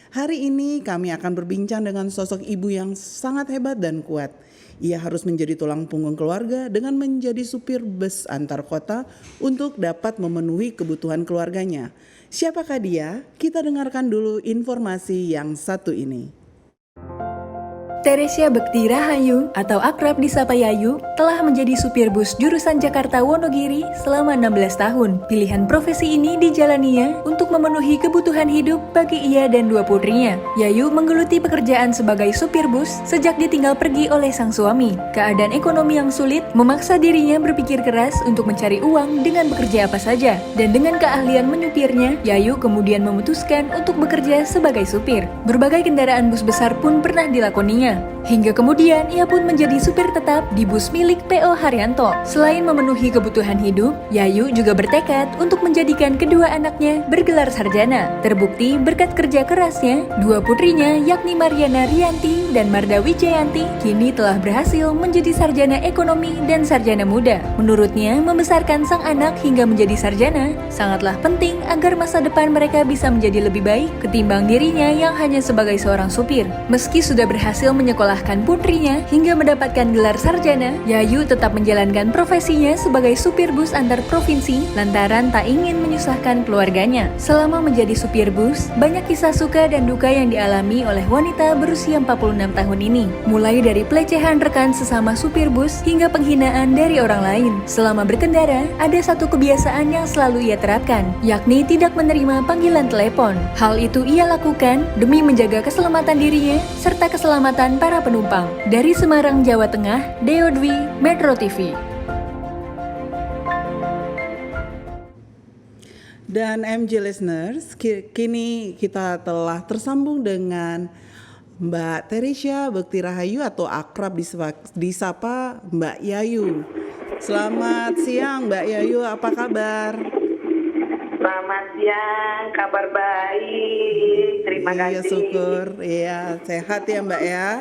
Hari ini kami akan berbincang dengan sosok ibu yang sangat hebat dan kuat. Ia harus menjadi tulang punggung keluarga dengan menjadi supir bus antar kota untuk dapat memenuhi kebutuhan keluarganya. Siapakah dia? Kita dengarkan dulu informasi yang satu ini. Teresia Bekti Rahayu atau akrab disapa Yayu telah menjadi supir bus jurusan Jakarta Wonogiri selama 16 tahun. Pilihan profesi ini dijalaninya untuk memenuhi kebutuhan hidup bagi ia dan dua putrinya. Yayu menggeluti pekerjaan sebagai supir bus sejak ditinggal pergi oleh sang suami. Keadaan ekonomi yang sulit memaksa dirinya berpikir keras untuk mencari uang dengan bekerja apa saja. Dan dengan keahlian menyupirnya, Yayu kemudian memutuskan untuk bekerja sebagai supir. Berbagai kendaraan bus besar pun pernah dilakoninya. Hingga kemudian ia pun menjadi supir tetap di bus milik P.O. Haryanto. Selain memenuhi kebutuhan hidup, Yayu juga bertekad untuk menjadikan kedua anaknya bergelar sarjana. Terbukti berkat kerja kerasnya, dua putrinya yakni Mariana Rianti dan Marda Wijayanti kini telah berhasil menjadi sarjana ekonomi dan sarjana muda. Menurutnya, membesarkan sang anak hingga menjadi sarjana sangatlah penting agar masa depan mereka bisa menjadi lebih baik ketimbang dirinya yang hanya sebagai seorang supir. Meski sudah berhasil menyekolahkan putrinya hingga mendapatkan gelar sarjana, Yayu tetap menjalankan profesinya sebagai supir bus antar provinsi lantaran tak ingin menyusahkan keluarganya. Selama menjadi supir bus, banyak kisah suka dan duka yang dialami oleh wanita berusia 46 tahun ini. Mulai dari pelecehan rekan sesama supir bus hingga penghinaan dari orang lain. Selama berkendara, ada satu kebiasaan yang selalu ia terapkan, yakni tidak menerima panggilan telepon. Hal itu ia lakukan demi menjaga keselamatan dirinya serta keselamatan para penumpang. Dari Semarang, Jawa Tengah, Deo Dwi, Metro TV. Dan MJ listeners, kini kita telah tersambung dengan Mbak Teresia Bekti Rahayu atau akrab disapa Mbak Yayu. Selamat siang Mbak Yayu, apa kabar? Selamat siang, kabar baik. Terima kasih. Iya, syukur. Iya, sehat ya Mbak ya.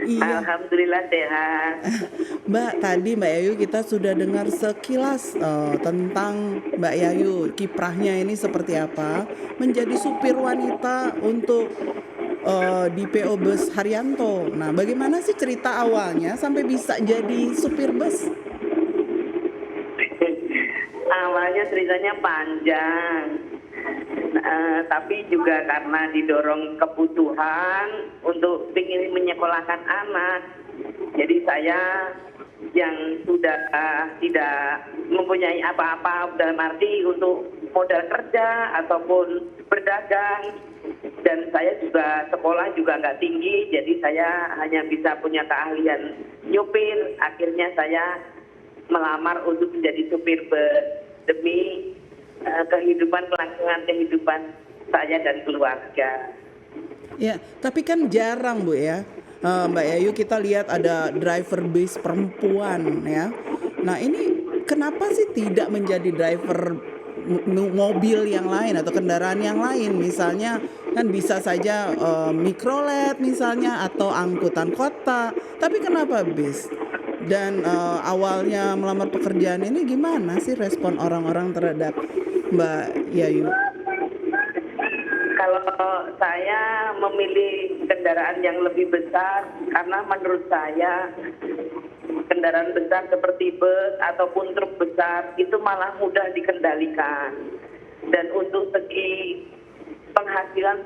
Iya. Alhamdulillah sehat. Mbak, tadi Mbak Yayu kita sudah dengar sekilas tentang Mbak Yayu, kiprahnya ini seperti apa menjadi supir wanita untuk di PO Bus Haryanto. Nah, bagaimana sih cerita awalnya sampai bisa jadi supir bus? Awalnya ceritanya panjang, tapi juga karena didorong kebutuhan untuk ingin menyekolahkan anak. Jadi saya yang sudah tidak mempunyai apa-apa dalam arti untuk modal kerja ataupun berdagang, dan saya juga sekolah juga nggak tinggi, jadi saya hanya bisa punya keahlian nyupir. Akhirnya saya melamar untuk menjadi supir bus demi kelangsungan kehidupan saya dan keluarga. Ya, tapi kan jarang Bu ya, Mbak Yayu, kita lihat ada driver bus perempuan ya. Nah ini kenapa sih tidak menjadi driver mobil yang lain atau kendaraan yang lain? Misalnya kan bisa saja mikrolet misalnya atau angkutan kota, tapi kenapa bis? Dan awalnya melamar pekerjaan ini gimana sih respon orang-orang terhadap Mbak Yayu? Kalau saya memilih kendaraan yang lebih besar karena menurut saya kendaraan besar seperti bus ataupun truk besar itu malah mudah dikendalikan, dan untuk segi penghasilan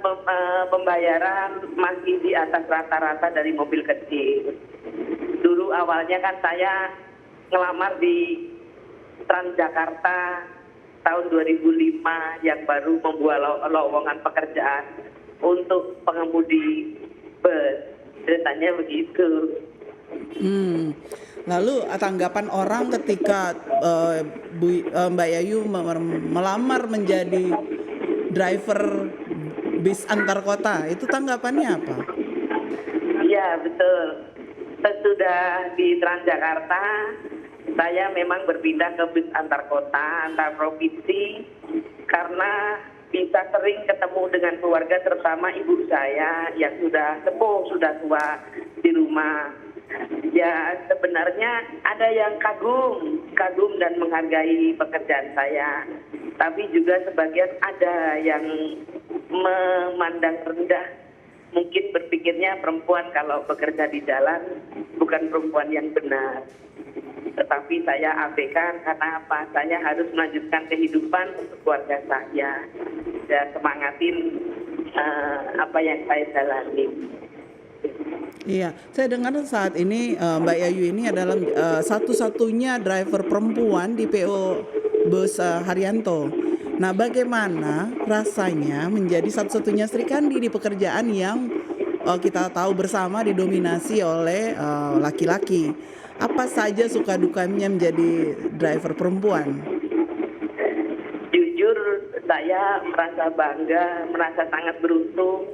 pembayaran masih di atas rata-rata dari mobil kecil. Dulu awalnya kan saya ngelamar di Transjakarta tahun 2005 yang baru membuat lowongan pekerjaan untuk pengemudi bus. Ceritanya begitu. Lalu tanggapan orang ketika Mbak Yayu melamar menjadi driver bis antar kota, itu tanggapannya apa? Iya betul. Sesudah di Transjakarta, saya memang berpindah ke bis antar kota, antar provinsi, karena bisa sering ketemu dengan keluarga, terutama ibu saya yang sudah sepuh, sudah tua di rumah. Ya sebenarnya ada yang kagum dan menghargai pekerjaan saya, tapi juga sebagian ada yang memandang rendah, mungkin berpikirnya perempuan kalau bekerja di jalan bukan perempuan yang benar. Tetapi saya abaikan karena apa? Saya harus melanjutkan kehidupan untuk keluarga saya dan semangatin apa yang saya jalani. Iya, saya dengar saat ini Mbak Yayu ini adalah satu-satunya driver perempuan di PO Bus Haryanto. Nah, bagaimana rasanya menjadi satu-satunya Sri Kandi di pekerjaan yang kita tahu bersama didominasi oleh laki-laki? Apa saja suka dukanya menjadi driver perempuan? Jujur, saya merasa bangga, merasa sangat beruntung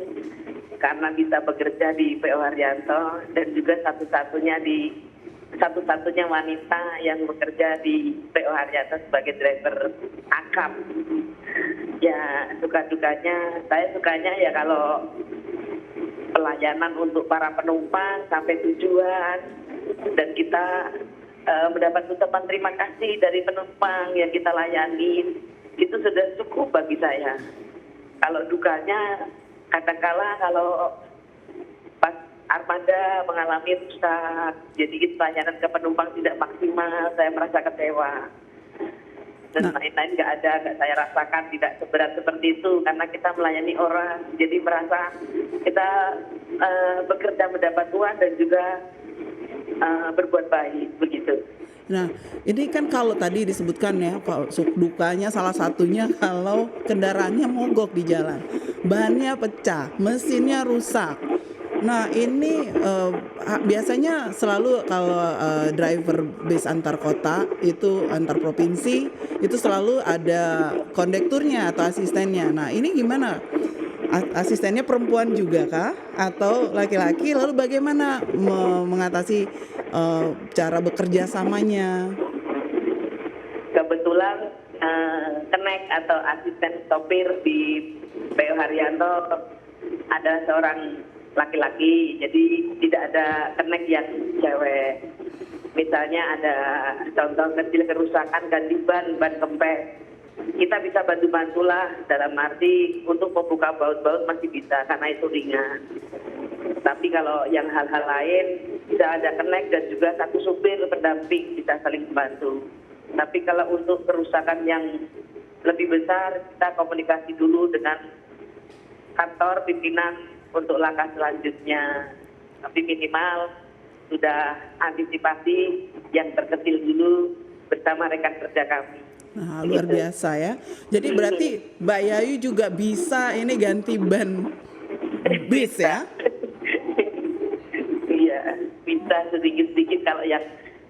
karena bisa bekerja di PO Haryanto dan juga satu-satunya wanita yang bekerja di PO Haryanto sebagai driver akap. Ya, suka-dukanya, saya sukanya ya kalau pelayanan untuk para penumpang sampai tujuan dan kita mendapat ucapan terima kasih dari penumpang yang kita layani, itu sudah cukup bagi saya. Kalau dukanya, kadang-kala kalau pas armada mengalami rusak, jadi pelayanan ke penumpang tidak maksimal, saya merasa kecewa. Dan lain-lain nggak saya rasakan tidak seberat seperti itu karena kita melayani orang, jadi merasa kita bekerja mendapat uang dan juga berbuat baik begitu. Nah, ini kan kalau tadi disebutkan ya, kalau dukanya salah satunya kalau kendaraannya mogok di jalan, bahannya pecah, mesinnya rusak. Nah, ini biasanya selalu kalau driver bis antar kota itu antar provinsi itu selalu ada kondekturnya atau asistennya. Nah, ini gimana? Asistennya perempuan juga kah atau laki-laki? Lalu bagaimana mengatasi cara bekerja samanya? Kebetulan kenek atau asisten sopir di PO Haryanto ada seorang laki-laki, jadi tidak ada kenek yang cewek. Misalnya ada contoh kecil kerusakan ganti ban kempes, kita bisa bantu-bantulah dalam arti untuk membuka baut-baut masih bisa karena itu ringan. Tapi kalau yang hal-hal lain bisa ada kenek dan juga satu supir pendamping bisa saling membantu. Tapi kalau untuk kerusakan yang lebih besar kita komunikasi dulu dengan kantor pimpinan untuk langkah selanjutnya. Tapi minimal sudah antisipasi yang terkecil dulu bersama rekan kerja kami. Nah, luar biasa ya. Jadi berarti Mbak Yayu juga bisa ini ganti ban bis ya? Iya, bisa sedikit-sedikit. Kalau yang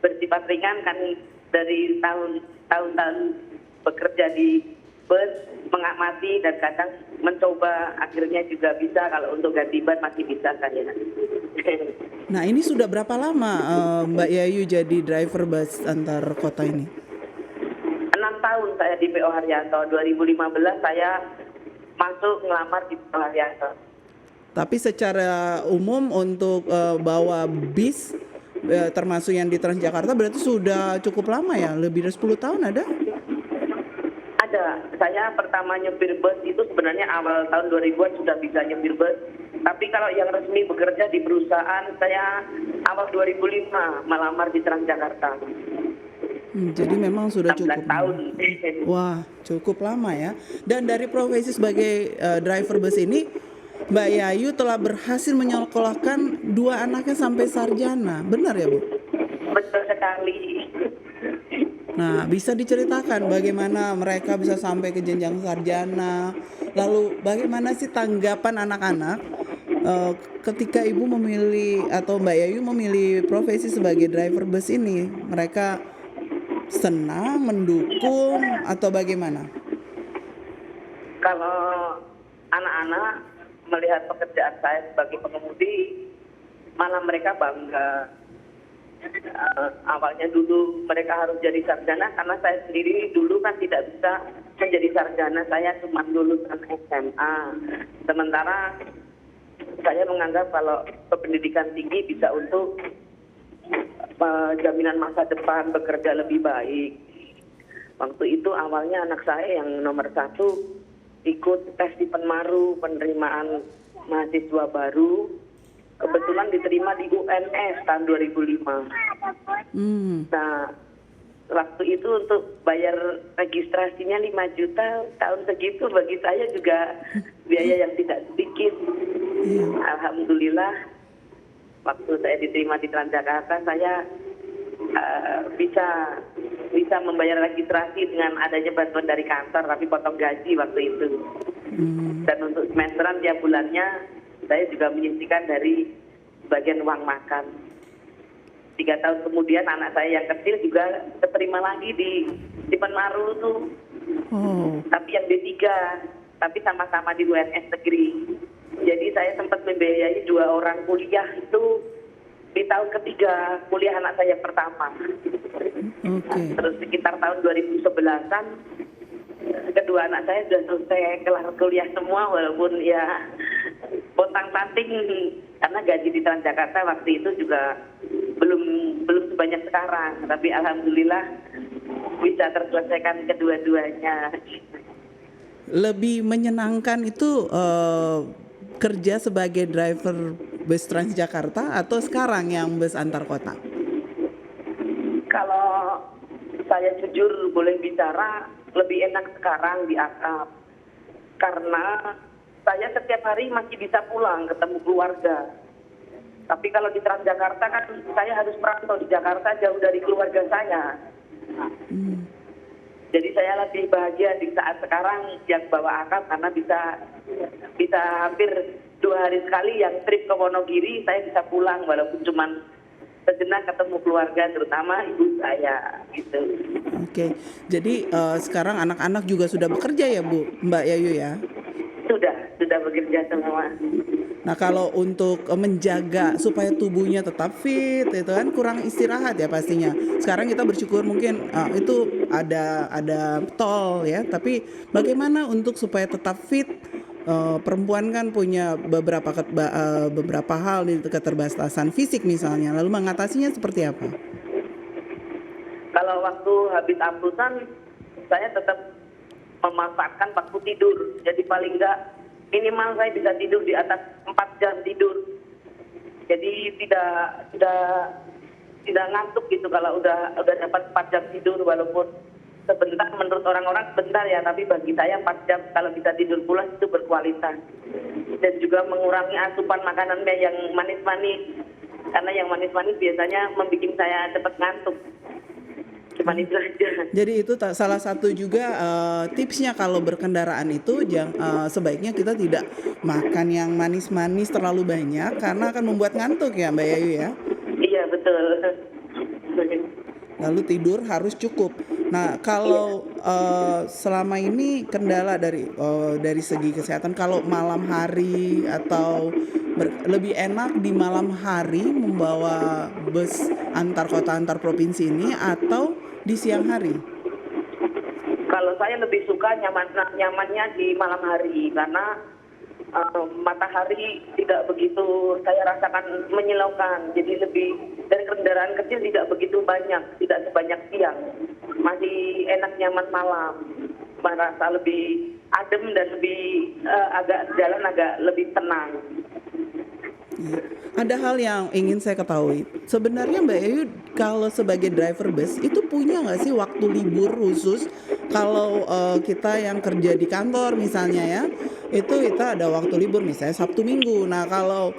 bersifat ringan kan dari tahun-tahun bekerja di bus mengamati dan kadang mencoba, akhirnya juga bisa. Kalau untuk ganti ban masih bisa saya. Nah, ini sudah berapa lama Mbak Yayu jadi driver bus antar kota ini? 6 tahun saya di PO Haryanto. 2015 saya masuk ngelamar di PO Haryanto. Tapi secara umum untuk bawa bis termasuk yang di Transjakarta berarti sudah cukup lama ya? Lebih dari 10 tahun ada? Ada. Saya pertama nyupir bus itu sebenarnya awal tahun 2000-an sudah bisa nyupir bus. Tapi kalau yang resmi bekerja di perusahaan saya awal 2005 melamar di Transjakarta. Jadi memang sudah 16 cukup tahun. Wah, cukup lama ya. Dan dari profesi sebagai driver bus ini, Mbak Yayu telah berhasil menyekolahkan 2 anaknya sampai sarjana. Benar ya, Bu? Betul sekali. Nah, bisa diceritakan bagaimana mereka bisa sampai ke jenjang sarjana. Lalu bagaimana sih tanggapan anak-anak ketika Ibu memilih atau Mbak Yayu memilih profesi sebagai driver bus ini? Mereka senang, mendukung, atau bagaimana? Kalau anak-anak melihat pekerjaan saya sebagai pengemudi, malah mereka bangga. Awalnya dulu mereka harus jadi sarjana karena saya sendiri dulu kan tidak bisa menjadi sarjana, saya cuma lulusan SMA. Sementara saya menganggap kalau pendidikan tinggi bisa untuk jaminan masa depan bekerja lebih baik. Waktu itu awalnya anak saya yang nomor 1 ikut tes di Penmaru penerimaan mahasiswa baru. Kebetulan diterima di UNS tahun 2005. Nah, waktu itu untuk bayar registrasinya 5 juta, tahun segitu bagi saya juga biaya yang tidak sedikit. Alhamdulillah, waktu saya diterima di Transjakarta, saya bisa membayar registrasi dengan adanya bantuan dari kantor, tapi potong gaji waktu itu. Dan untuk semesteran tiap bulannya, saya juga menyisihkan dari bagian uang makan. 3 tahun kemudian anak saya yang kecil juga keterima lagi di Penmaru tuh. Tapi yang D3, tapi sama-sama di UNS negeri. Jadi saya sempat membiayai 2 orang kuliah itu di tahun ketiga kuliah anak saya pertama. Terus sekitar tahun 2011-an kedua anak saya sudah selesai kelar kuliah semua, walaupun ya pontang-panting karena gaji di Transjakarta waktu itu juga belum sebanyak sekarang, tapi alhamdulillah bisa terselesaikan kedua-duanya. Lebih menyenangkan itu kerja sebagai driver bus Transjakarta atau sekarang yang bus antar kota? Kalau saya jujur boleh bicara, lebih enak sekarang di Akrab. Karena saya setiap hari masih bisa pulang ketemu keluarga. Tapi kalau di Transjakarta kan saya harus merantau di Jakarta jauh dari keluarga saya. Jadi saya lebih bahagia di saat sekarang yang bawa akap karena bisa hampir 2 hari sekali yang trip ke Wonogiri saya bisa pulang walaupun cuman sejenak ketemu keluarga, terutama ibu saya gitu. Oke, jadi sekarang anak-anak juga sudah bekerja ya Bu, Mbak Yayu ya? Sudah bekerja semua. Nah kalau untuk menjaga supaya tubuhnya tetap fit itu kan kurang istirahat ya pastinya. Sekarang kita bersyukur mungkin itu ada tol ya, tapi bagaimana untuk supaya tetap fit? Perempuan kan punya beberapa hal di keterbatasan fisik misalnya, lalu mengatasinya seperti apa? Kalau waktu habis ambusan saya tetap memanfaatkan waktu tidur, jadi paling enggak minimal saya bisa tidur di atas 4 jam tidur. Jadi tidak ngantuk gitu kalau udah dapat 4 jam tidur, walaupun sebentar menurut orang-orang sebentar ya, tapi bagi saya 4 jam kalau bisa tidur pulas itu berkualitas. Dan juga mengurangi asupan makanannya yang manis-manis, karena yang manis-manis biasanya membuat saya cepat ngantuk. Cuman itu aja. Jadi itu salah satu juga tipsnya kalau berkendaraan itu sebaiknya kita tidak makan yang manis-manis terlalu banyak karena akan membuat ngantuk ya Mbak Yayu ya. Iya betul. Lalu tidur harus cukup. Nah kalau selama ini kendala dari segi kesehatan, kalau malam hari atau lebih enak di malam hari membawa bus antar kota antar provinsi ini atau di siang hari? Kalau saya lebih suka nyamannya di malam hari karena matahari tidak begitu saya rasakan menyilaukan, jadi lebih dari kendaraan kecil tidak begitu banyak, tidak sebanyak siang, masih enak nyaman malam, merasa lebih adem dan lebih jalan agak lebih tenang. Ada hal yang ingin saya ketahui. Sebenarnya Mbak Yayu kalau sebagai driver bus itu punya nggak sih waktu libur khusus? Kalau kita yang kerja di kantor misalnya ya, itu kita ada waktu libur misalnya Sabtu Minggu. Nah kalau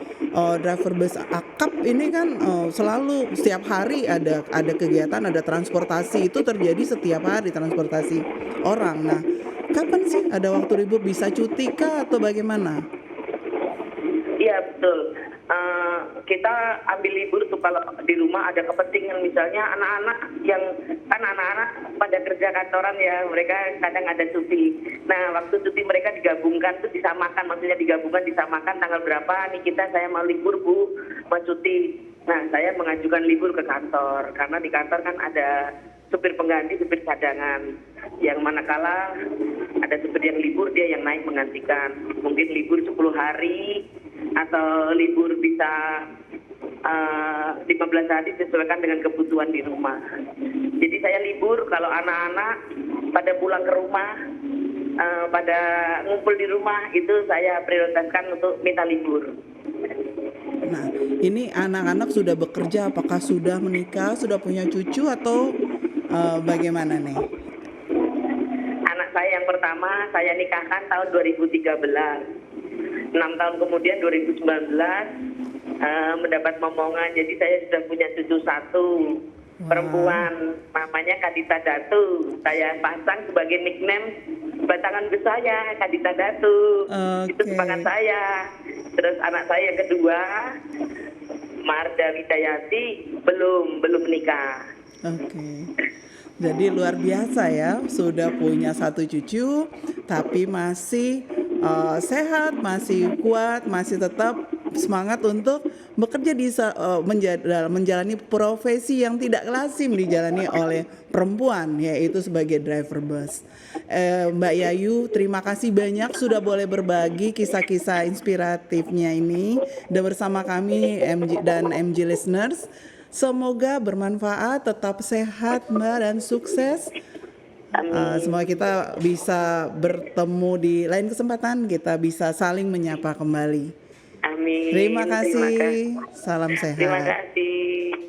driver bus akap ini kan selalu setiap hari ada kegiatan, ada transportasi, itu terjadi setiap hari transportasi orang. Nah kapan sih ada waktu libur, bisa cuti kah atau bagaimana? Iya betul. Kita ambil libur tuh kalau di rumah ada kepentingan, misalnya anak-anak yang kan anak-anak pada kerja kantoran ya, mereka kadang ada cuti. Nah waktu cuti mereka digabungkan tuh disamakan, maksudnya disamakan tanggal berapa nih saya mau libur Bu, mau cuti. Nah saya mengajukan libur ke kantor karena di kantor kan ada supir pengganti, supir cadangan, yang manakala ada supir yang libur dia yang naik menggantikan, mungkin libur 10 hari atau libur bisa 15 hari disesuaikan dengan kebutuhan di rumah. Jadi saya libur kalau anak-anak pada pulang ke rumah, pada ngumpul di rumah itu saya prioritaskan untuk minta libur. Nah, ini anak-anak sudah bekerja, apakah sudah menikah, sudah punya cucu atau bagaimana nih? Anak saya yang pertama saya nikahkan tahun 2013. 6 tahun kemudian 2019 mendapat momongan, jadi saya sudah punya cucu satu. Perempuan, namanya Kadita Datu. Saya pasang sebagai nickname batangan bus saya, Kadita Datu. Itu semangat saya. Terus anak saya yang kedua, Marda Widayati, belum menikah. Oke. Jadi luar biasa ya, sudah punya satu cucu, tapi masih sehat, masih kuat, masih tetap semangat untuk bekerja menjalani profesi yang tidak lazim dijalani oleh perempuan, yaitu sebagai driver bus. Mbak Yayu, terima kasih banyak sudah boleh berbagi kisah-kisah inspiratifnya ini dan bersama kami dan MG listeners. Semoga bermanfaat, tetap sehat Mbak dan sukses. Semoga kita bisa bertemu di lain kesempatan, kita bisa saling menyapa kembali. Amin. Terima kasih. Salam sehat. Terima kasih.